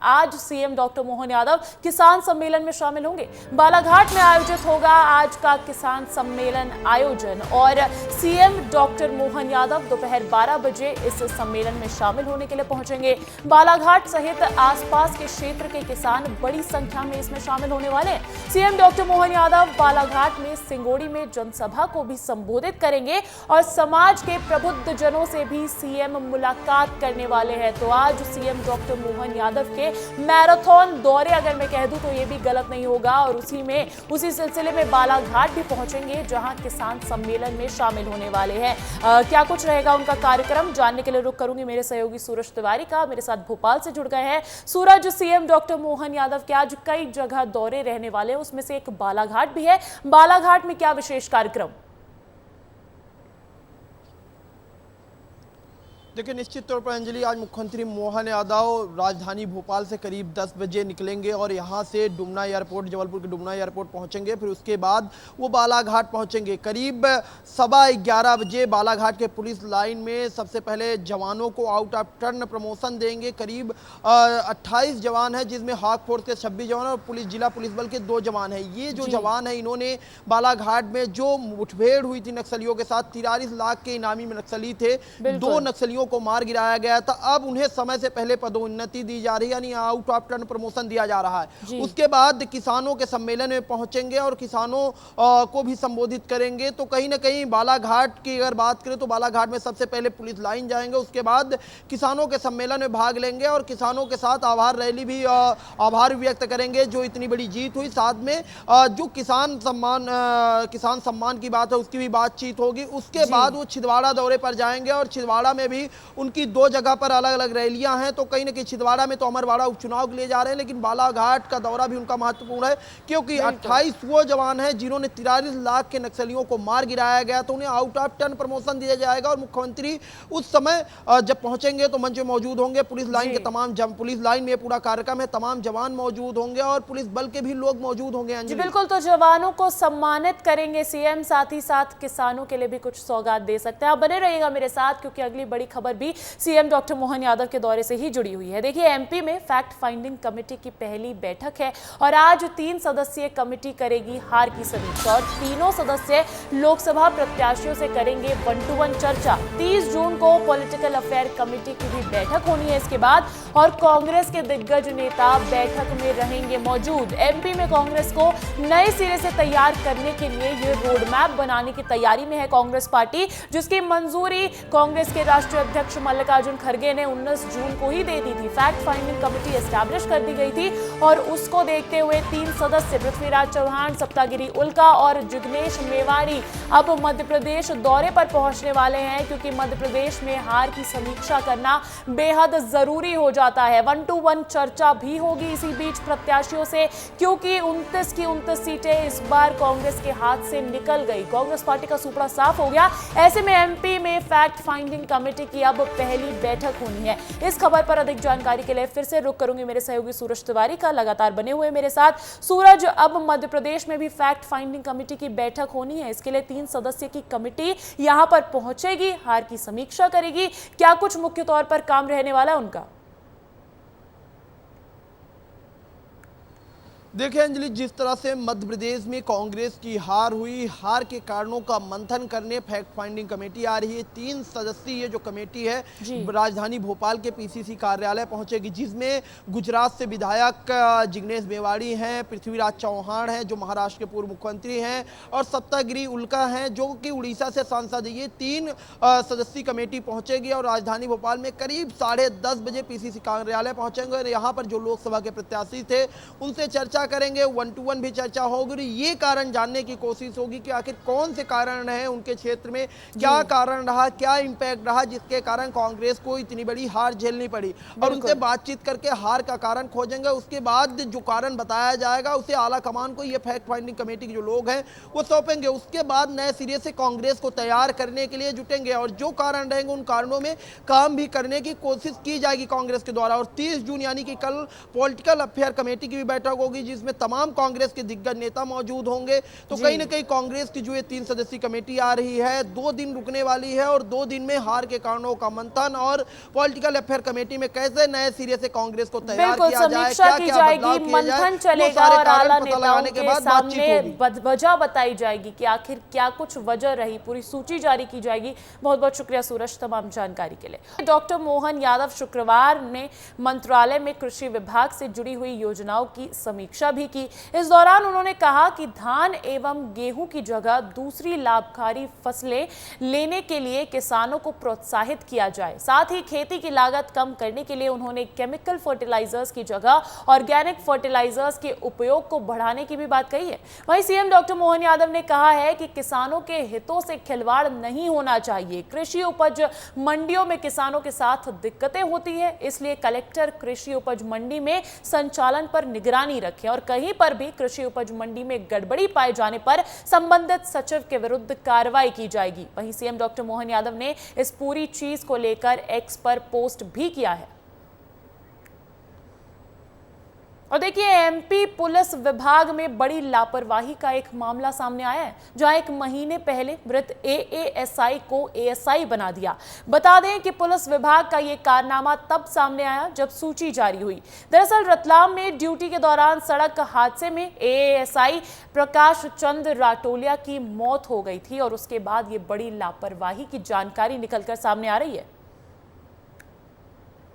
आज CM doctor Mohan Yadav किसान सम्मेलन में शामिल होंगे। बालाघाट में आयोजित होगा आज का किसान सम्मेलन आयोजन और सीएम डॉक्टर मोहन यादव दोपहर 12 बजे इस सम्मेलन में शामिल होने के लिए पहुंचेंगे। बालाघाट सहित आसपास के क्षेत्र के किसान बड़ी संख्या में इसमें शामिल होने वाले हैं। सीएम डॉक्टर मोहन यादव बालाघाट में सिंगोड़ी में जनसभा को भी संबोधित करेंगे और समाज के प्रबुद्ध जनों से भी सीएम मुलाकात करने वाले हैं। तो आज सीएम डॉक्टर मोहन यादव के मैराथन दौरे अगर मैं कह दूं तो ये भी गलत नहीं होगा और उसी सिलसिले में बालाघाट भी पहुंचेंगे जहां किसान सम्मेलन में शामिल होने वाले हैं। क्या कुछ रहेगा उनका कार्यक्रम जानने के लिए रुख करूंगी मेरे सहयोगी सूरज तिवारी का। मेरे साथ भोपाल से जुड़ गए हैं सूरज। सीएम डॉक्टर मोहन यादव के आज कई जगह दौरे रहने वाले हैं, उसमें से एक बालाघाट भी है। बालाघाट में क्या विशेष कार्यक्रम? देखिए, निश्चित तौर पर अंजलि, आज मुख्यमंत्री मोहन यादव राजधानी भोपाल से करीब 10 बजे निकलेंगे और यहां से डुमना एयरपोर्ट, जबलपुर के डुमना एयरपोर्ट पहुंचेंगे। फिर उसके बाद वो बालाघाट पहुंचेंगे। करीब 11:15 बजे बालाघाट के पुलिस लाइन में सबसे पहले जवानों को आउट ऑफ टर्न प्रमोशन देंगे। करीब 28 जवान हैं, जिसमें हाक फोर्स के 26 जवान और जिला पुलिस बल के 2 जवान हैं। ये जो जवान हैं, इन्होंने बालाघाट में जो मुठभेड़ हुई थी नक्सलियों के साथ, 43 लाख के इनामी नक्सली थे, 2 नक्सलियों को मार गिराया गया था। अब उन्हें समय से पहले पदोन्नति दी जा रही है, यानी आउट ऑफ टर्न प्रमोशन दिया जा रहा है। उसके बाद किसानों के सम्मेलन में पहुंचेंगे और किसानों को भी संबोधित करेंगे। तो कहीं ना कहीं बालाघाट की अगर बात करें तो बालाघाट में सबसे पहले पुलिस लाइन जाएंगे, उसके बाद किसानों के सम्मेलन में भाग लेंगे और किसानों के साथ आभार रैली भी आभार व्यक्त करेंगे जो इतनी बड़ी जीत हुई। साथ में जो किसान सम्मान की बात है उसकी भी बातचीत होगी। उसके बाद वो छिंदवाड़ा दौरे पर जाएंगे और छिंदवाड़ा में भी उनकी 2 जगह पर अलग अलग रैलियां हैं। तो कहीं ना कहीं छिंदवाड़ा में तो अमरवाड़ा उपचुनाव के लिए जा रहे हैं, लेकिन बालाघाट का दौरा भी उनका महत्वपूर्ण है क्योंकि 28 वो जवान हैं जिन्होंने 43 लाख के नक्सलियों को मार गिराया गया। तो उन्हें आउट ऑफ टर्न प्रमोशन दिया जाएगा और मुख्यमंत्री उस समय जब पहुंचेंगे तो मंच में मौजूद होंगे। पुलिस लाइन के पुलिस लाइन में पूरा कार्यक्रम है, तमाम जवान मौजूद होंगे और पुलिस बल के भी लोग मौजूद होंगे। जी बिल्कुल, तो जवानों को सम्मानित करेंगे सीएम, साथ ही साथ किसानों के लिए भी कुछ सौगात दे सकते हैं। आप बने रहिएगा मेरे साथ क्योंकि अगली बड़ी खबर भी सीएम डॉक्टर मोहन यादव के दौरे से ही जुड़ी हुई है। देखिए, एमपी में फैक्ट फाइंडिंग कमेटी की पहली बैठक है और आज 3 सदस्यीय कमेटी करेगी हार की समीक्षा और तीनों सदस्य लोकसभा प्रत्याशियों से करेंगे 1-to-1 चर्चा। 30 जून को पॉलिटिकल अफेयर कमेटी की भी बैठक होनी है इसके बाद और कांग्रेस के दिग्गज नेता बैठक में रहेंगे मौजूद। एमपी में कांग्रेस को नए सिरे से तैयार करने के लिए ये रोड मैप बनाने की तैयारी में है कांग्रेस पार्टी, जिसकी मंजूरी कांग्रेस के राष्ट्रीय अध्यक्ष मल्लिकार्जुन खड़गे ने 19 जून को ही दे दी थी। फैक्ट फाइंडिंग कमेटी एस्टैब्लिश कर दी गई थी और उसको देखते हुए 3 सदस्य पृथ्वीराज चौहान, सप्तागिरी उल्का और जिग्नेश मेवाड़ी अब मध्य प्रदेश दौरे पर पहुंचने वाले हैं क्योंकि मध्य प्रदेश में हार की समीक्षा करना बेहद जरूरी हो जाता है। 1-to-1 चर्चा भी होगी इसी बीच प्रत्याशियों से क्योंकि 29 की 29 सीटें इस बार कांग्रेस के हाथ से निकल गई। कांग्रेस पार्टी का सुपड़ा साफ हो गया। ऐसे में एमपी में फैक्ट फाइंडिंग कमेटी की अब पहली बैठक होनी है। इस खबर पर अधिक जानकारी के लिए फिर से रुख करूंगी मेरे सहयोगी सूरज तिवारी का। लगातार बने हुए मेरे साथ सूरज। अब मध्य प्रदेश में भी फैक्ट फाइंडिंग कमेटी की बैठक होनी है। इसके लिए 3 सदस्य की कमेटी यहां पर पहुंचेगी, हार की समीक्षा करेगी। क्या कुछ मुख्य तौर पर काम रहने वाला है उनका? देखिए अंजलि, जिस तरह से मध्य प्रदेश में कांग्रेस की हार हुई, हार के कारणों का मंथन करने फैक्ट फाइंडिंग कमेटी आ रही है। 3 सदस्यीय जो कमेटी है राजधानी भोपाल के पीसीसी कार्यालय पहुंचेगी, जिसमें गुजरात से विधायक जिग्नेश मेवाड़ी हैं, पृथ्वीराज चौहान हैं जो महाराष्ट्र के पूर्व मुख्यमंत्री हैं और सप्तागिरी उल्का हैं जो कि उड़ीसा से सांसद है। ये 3 सदस्यीय कमेटी पहुंचेगी और राजधानी भोपाल में करीब 10:30 बजे पीसीसी कार्यालय पहुंचेंगे और यहाँ पर जो लोकसभा के प्रत्याशी थे उनसे चर्चा करेंगे। 1-to-1 भी चर्चा होगी। ये कारण जानने की कोशिश होगी कि आखिर कौन से कारण रहे उनके क्षेत्र में, क्या कारण रहा, क्या इंपैक्ट रहा जिसके कारण कांग्रेस को इतनी बड़ी हार झेलनी पड़ी और उनसे बातचीत करके हार का कारण खोजेंगे। उसके बाद जो कारण बताया जाएगा उसे आला कमान को, ये फैक्ट फाइंडिंग कमेटी के जो लोग हैं वो सौंपेंगे। उसके बाद नए सिरे से कांग्रेस को तैयार करने के लिए जुटेंगे और जो कारण रहेंगे उन कारणों में काम भी करने की कोशिश की जाएगी कांग्रेस के द्वारा। और 30 जून यानी कि कल पॉलिटिकल अफेयर कमेटी की भी बैठक होगी जिसमें तमाम कांग्रेस के दिग्गज नेता मौजूद होंगे। तो कहीं ना कहीं कांग्रेस की जो ये 3 सदस्यीय कमेटी आ रही है 2 दिन रुकने वाली है और 2 दिन में हार के कारणों का मंथन और पॉलिटिकल अफेयर कमेटी में कैसे नए सिरे से कांग्रेस को तैयार किया जाए, क्या क्या बदलाव किए जाए, चलेगा और आला नेताओं के के बाद सामने वजह बताई जाएगी कि आखिर क्या कुछ वजह रही, पूरी सूची जारी की जाएगी। बहुत बहुत शुक्रिया सूरज तमाम जानकारी के लिए। डॉक्टर मोहन यादव शुक्रवार में मंत्रालय में कृषि विभाग से जुड़ी हुई योजनाओं की समीक्षा भी की। इस दौरान उन्होंने कहा कि धान एवं गेहूं की जगह दूसरी लाभकारी फसलें लेने के लिए किसानों को प्रोत्साहित किया जाए। साथ ही खेती की लागत कम करने के लिए उन्होंने केमिकल फर्टिलाइजर्स की जगह ऑर्गेनिक फर्टिलाइजर्स के उपयोग को बढ़ाने की भी बात कही है। वहीं सीएम डॉक्टर मोहन यादव ने कहा है कि किसानों के हितों से खिलवाड़ नहीं होना चाहिए। कृषि उपज मंडियों में किसानों के साथ दिक्कतें होती है, इसलिए कलेक्टर कृषि उपज मंडी में संचालन पर निगरानी रखें और कहीं पर भी कृषि उपज मंडी में गड़बड़ी पाए जाने पर संबंधित सचिव के विरुद्ध कार्रवाई की जाएगी। वहीं सीएम डॉक्टर मोहन यादव ने इस पूरी चीज को लेकर एक्स पर पोस्ट भी किया है। और देखिए, एमपी पुलिस विभाग में बड़ी लापरवाही का एक मामला सामने आया है, जहां 1 महीने पहले मृत एएसआई को एएसआई बना दिया। बता दें कि पुलिस विभाग का ये कारनामा तब सामने आया जब सूची जारी हुई। दरअसल रतलाम में ड्यूटी के दौरान सड़क हादसे में एएसआई प्रकाश चंद्र राटोलिया की मौत हो गई थी और उसके बाद ये बड़ी लापरवाही की जानकारी निकलकर सामने आ रही है।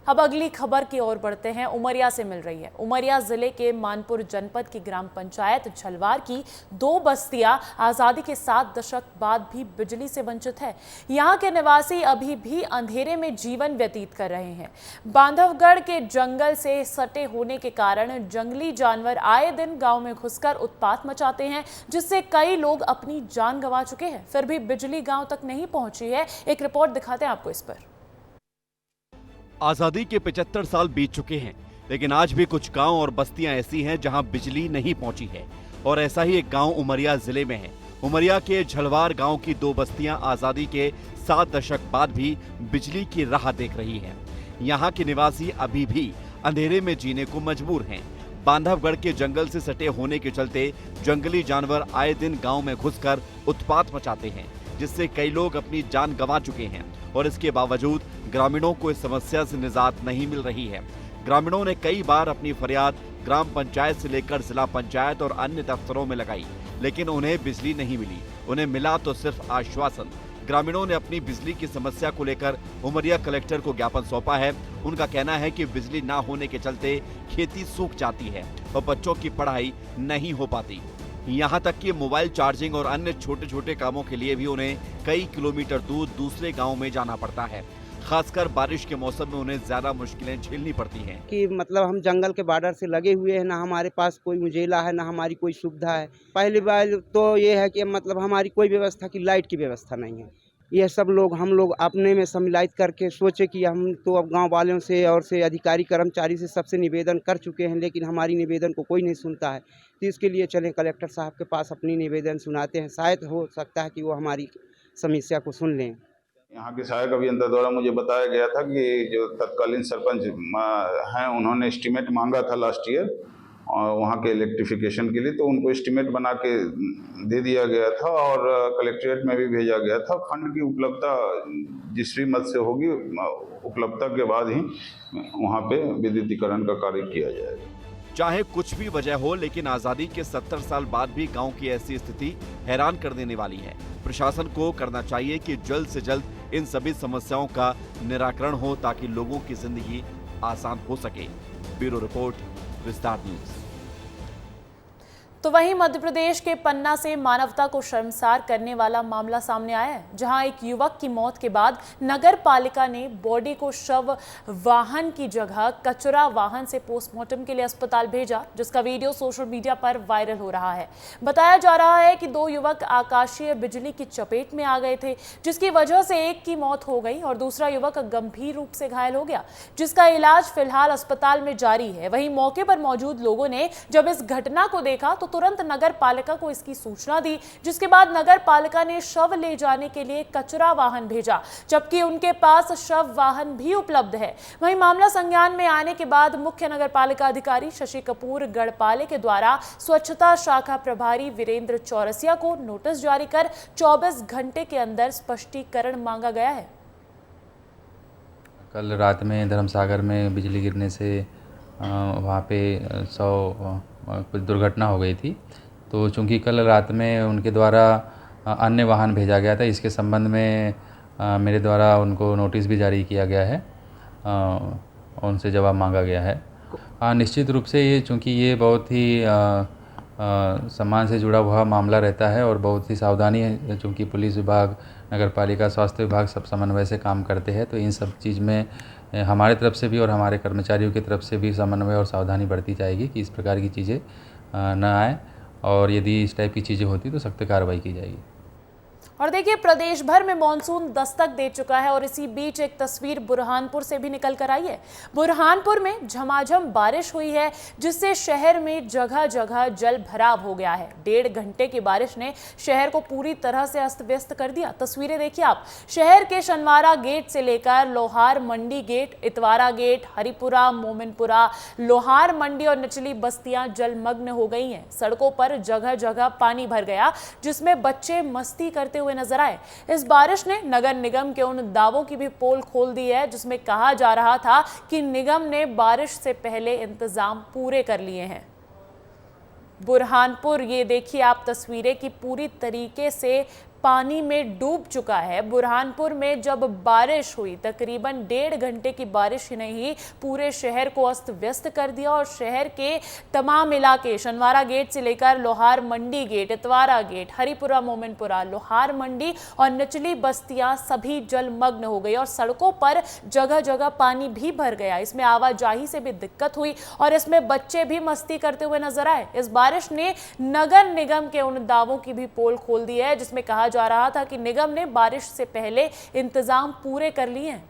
अब अगली खबर की ओर बढ़ते हैं। उमरिया से मिल रही है। उमरिया जिले के मानपुर जनपद की ग्राम पंचायत झलवार की 2 बस्तियां आजादी के 7 दशक बाद भी बिजली से वंचित है। यहां के निवासी अभी भी अंधेरे में जीवन व्यतीत कर रहे हैं। बांधवगढ़ के जंगल से सटे होने के कारण जंगली जानवर आए दिन गांव में घुसकर उत्पात मचाते हैं, जिससे कई लोग अपनी जान गंवा चुके हैं। फिर भी बिजली गांव तक नहीं पहुंची है। एक रिपोर्ट दिखाते हैं आपको इस पर। आजादी के 75 साल बीत चुके हैं, लेकिन आज भी कुछ गांव और बस्तियां ऐसी हैं जहां बिजली नहीं पहुंची है। और ऐसा ही एक गांव उमरिया जिले में है। उमरिया के झलवार गांव की 2 बस्तियां आजादी के 7 दशक बाद भी बिजली की राह देख रही हैं। यहां के निवासी अभी भी अंधेरे में जीने को मजबूर हैं। बांधवगढ़ के जंगल से सटे होने के चलते जंगली जानवर आए दिन गांव में घुसकर उत्पात मचाते हैं, जिससे कई लोग अपनी जान गंवा चुके हैं। और इसके बावजूद ग्रामीणों को इस समस्या से निजात नहीं मिल रही है। ग्रामीणों ने कई बार अपनी फरियाद ग्राम पंचायत से लेकर जिला पंचायत और अन्य दफ्तरों में लगाई, लेकिन उन्हें बिजली नहीं मिली। उन्हें मिला तो सिर्फ आश्वासन। ग्रामीणों ने अपनी बिजली की समस्या को लेकर उमरिया कलेक्टर को ज्ञापन सौंपा है। उनका कहना है कि बिजली ना होने के चलते खेती सूख जाती है और बच्चों की पढ़ाई नहीं हो पाती। यहाँ तक कि मोबाइल चार्जिंग और अन्य छोटे छोटे कामों के लिए भी उन्हें कई किलोमीटर दूर दूसरे गांव में जाना पड़ता है। खासकर बारिश के मौसम में उन्हें ज्यादा मुश्किलें झेलनी पड़ती हैं। कि मतलब हम जंगल के बॉर्डर से लगे हुए हैं, ना हमारे पास कोई उजेला है, ना हमारी कोई सुविधा है। पहली बात तो ये है कि मतलब हमारी कोई व्यवस्था की लाइट की व्यवस्था नहीं है। यह सब लोग हम लोग अपने में सम्मिलित करके सोचे कि हम तो अब गांव वालों से और से अधिकारी कर्मचारी से सबसे निवेदन कर चुके हैं, लेकिन हमारी निवेदन को कोई नहीं सुनता है। तो इसके लिए चले कलेक्टर साहब के पास अपनी निवेदन सुनाते हैं। शायद हो सकता है कि वो हमारी समस्या को सुन लें। यहाँ के सहायक अभियंता द्वारा मुझे बताया गया था कि जो तत्कालीन सरपंच हैं उन्होंने एस्टीमेट मांगा था लास्ट ईयर और वहाँ के इलेक्ट्रिफिकेशन के लिए, तो उनको एस्टीमेट बना के दे दिया गया था और कलेक्ट्रेट में भी भेजा गया था। फंड की उपलब्धता जिस भी मद से होगी, उपलब्धता के बाद ही वहाँ पे विद्युतीकरण का कार्य किया जाएगा। चाहे कुछ भी वजह हो, लेकिन आजादी के 70 साल बाद भी गांव की ऐसी स्थिति हैरान कर देने वाली है। प्रशासन को करना चाहिए कि जल्द से जल्द इन सभी समस्याओं का निराकरण हो, ताकि लोगों की जिंदगी आसान हो सके। ब्यूरो रिपोर्ट, विस्तार न्यूज। तो वहीं मध्य प्रदेश के पन्ना से मानवता को शर्मसार करने वाला मामला सामने आया है, जहां एक युवक की मौत के बाद नगर पालिका ने बॉडी को शव वाहन की जगह कचरा वाहन से पोस्टमार्टम के लिए अस्पताल भेजा, जिसका वीडियो सोशल मीडिया पर वायरल हो रहा है। बताया जा रहा है कि 2 युवक आकाशीय बिजली की चपेट में आ गए थे, जिसकी वजह से एक की मौत हो गई और दूसरा युवक गंभीर रूप से घायल हो गया, जिसका इलाज फिलहाल अस्पताल में जारी है। वहीं मौके पर मौजूद लोगों ने जब इस घटना को देखा तो तुरंत नगर पालिका को इसकी सूचना दी, जिसके बाद नगर पालिका ने शव ले जाने के लिए कचरा वाहन भेजा, जबकि उनके पास शव वाहन भी उपलब्ध है। वहीं मामला संज्ञान में आने के बाद मुख्य नगर पालिका अधिकारी शशि कपूर गढ़पाले के द्वारा स्वच्छता शाखा प्रभारी वीरेंद्र चौरसिया को नोटिस जारी कर 24 घंटे के अंदर स्पष्टीकरण मांगा गया है। कल रात में धर्मसागर में बिजली गिरने से वहाँ पे कुछ दुर्घटना हो गई थी, तो चूंकि कल रात में उनके द्वारा अन्य वाहन भेजा गया था, इसके संबंध में मेरे द्वारा उनको नोटिस भी जारी किया गया है, उनसे जवाब मांगा गया है। निश्चित रूप से ये चूँकि ये बहुत ही सम्मान से जुड़ा हुआ मामला रहता है और बहुत ही सावधानी है, चूँकि पुलिस विभाग, नगर पालिका, स्वास्थ्य विभाग सब समन्वय से काम करते हैं, तो इन सब चीज़ में हमारे तरफ से भी और हमारे कर्मचारियों की तरफ से भी समन्वय और सावधानी बरती जाएगी कि इस प्रकार की चीज़ें न आए, और यदि इस टाइप की चीज़ें होती तो सख्त कार्रवाई की जाएगी। और देखिए, प्रदेश भर में मानसून दस्तक दे चुका है और इसी बीच एक तस्वीर बुरहानपुर से भी निकल कर आई है। बुरहानपुर में झमाझम बारिश हुई है, जिससे शहर में जगह जगह जल भराव हो गया है। 1.5 घंटे की बारिश ने शहर को पूरी तरह से अस्त व्यस्त कर दिया। तस्वीरें देखिए आप, शहर के शनवारा गेट से लेकर लोहार मंडी गेट, इतवारा गेट, हरिपुरा, मोमिनपुरा, लोहार मंडी और निचली बस्तियां जलमग्न हो गई हैं। सड़कों पर जगह जगह पानी भर गया, जिसमें बच्चे मस्ती करते हुए नजर आए। इस बारिश ने नगर निगम के उन दावों की भी पोल खोल दी है जिसमें कहा जा रहा था कि निगम ने बारिश से पहले इंतजाम पूरे कर लिए हैं। बुरहानपुर, ये देखिए आप तस्वीरें की पूरी तरीके से पानी में डूब चुका है। बुरहानपुर में जब बारिश हुई, तकरीबन 1.5 घंटे की बारिश ही नहीं, पूरे शहर को अस्त व्यस्त कर दिया और शहर के तमाम इलाके, शनवारा गेट से लेकर लोहार मंडी गेट, इतवारा गेट, हरिपुरा, मोमिनपुरा, लोहार मंडी और निचली बस्तियां सभी जलमग्न हो गई और सड़कों पर जगह जगह पानी भी भर गया। इसमें आवाजाही से भी दिक्कत हुई और इसमें बच्चे भी मस्ती करते हुए नजर आए। इस बारिश ने नगर निगम के उन दावों की भी पोल खोल दी है जिसमें कहा जा रहा था कि निगम ने बारिश से पहले इंतजाम पूरे कर लिए हैं।